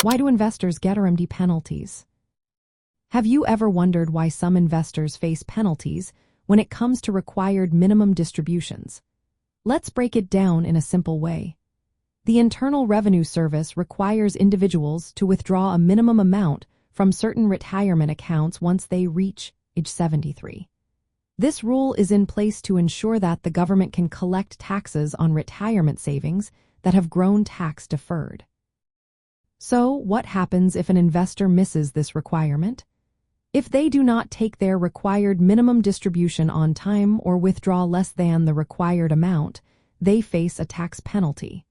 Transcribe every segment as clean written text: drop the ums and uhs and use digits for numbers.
Why do investors get RMD penalties? Have you ever wondered why some investors face penalties when it comes to required minimum distributions? Let's break it down in a simple way. The Internal Revenue Service requires individuals to withdraw a minimum amount from certain retirement accounts once they reach age 73. This rule is in place to ensure that the government can collect taxes on retirement savings that have grown tax-deferred. So, what happens if an investor misses this requirement? If they do not take their required minimum distribution on time or withdraw less than the required amount, they face a tax penalty.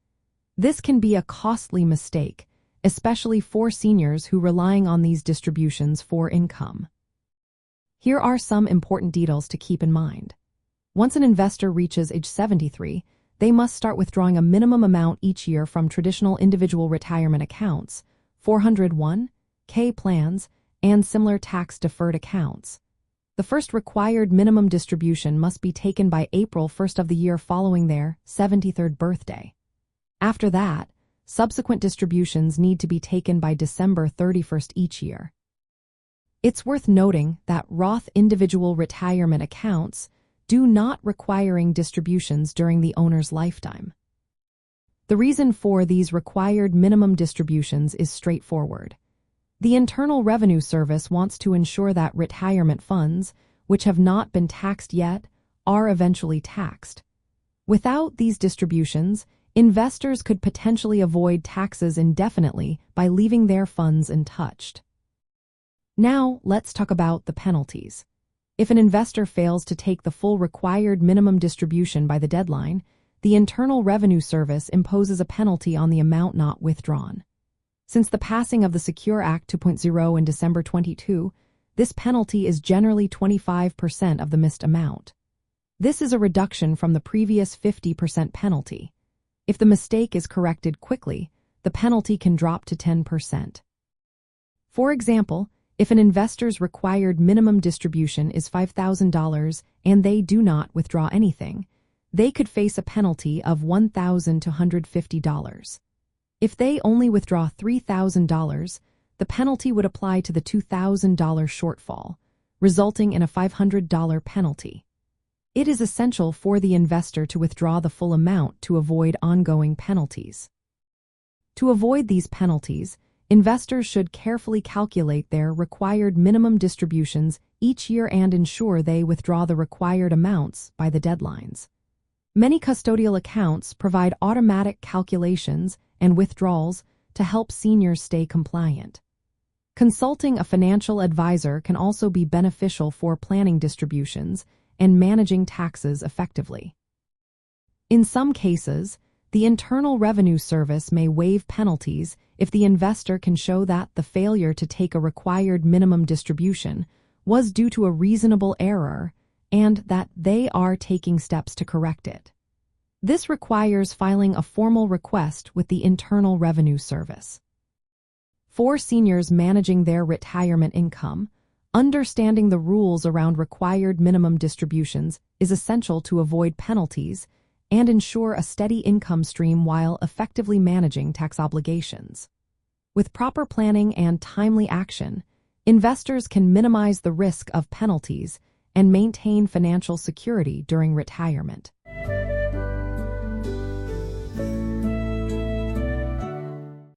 This can be a costly mistake, especially for seniors who rely on these distributions for income. Here are some important details to keep in mind. Once an investor reaches age 73, they must start withdrawing a minimum amount each year from traditional individual retirement accounts, 401(k) plans, and similar tax-deferred accounts. The first required minimum distribution must be taken by April 1st of the year following their 73rd birthday. After that, subsequent distributions need to be taken by December 31st each year. It's worth noting that Roth individual retirement accounts do not requiring distributions during the owner's lifetime. The reason for these required minimum distributions is straightforward. The Internal Revenue Service wants to ensure that retirement funds, which have not been taxed yet, are eventually taxed. Without these distributions, investors could potentially avoid taxes indefinitely by leaving their funds untouched. Now, let's talk about the penalties. If an investor fails to take the full required minimum distribution by the deadline, the Internal Revenue Service imposes a penalty on the amount not withdrawn. Since the passing of the Secure Act 2.0 in December 22, this penalty is generally 25% of the missed amount. This is a reduction from the previous 50% penalty. If the mistake is corrected quickly, the penalty can drop to 10%. For example, if an investor's required minimum distribution is $5,000 and they do not withdraw anything, they could face a penalty of $1,250. If they only withdraw $3,000, the penalty would apply to the $2,000 shortfall, resulting in a $500 penalty. It is essential for the investor to withdraw the full amount to avoid ongoing penalties. To avoid these penalties, investors should carefully calculate their required minimum distributions each year and ensure they withdraw the required amounts by the deadlines. Many custodial accounts provide automatic calculations and withdrawals to help seniors stay compliant. Consulting a financial advisor can also be beneficial for planning distributions and managing taxes effectively. In some cases, the Internal Revenue Service may waive penalties if the investor can show that the failure to take a required minimum distribution was due to a reasonable error and that they are taking steps to correct it. This requires filing a formal request with the Internal Revenue Service. For seniors managing their retirement income, understanding the rules around required minimum distributions is essential to avoid penalties and ensure a steady income stream while effectively managing tax obligations. With proper planning and timely action, investors can minimize the risk of penalties and maintain financial security during retirement.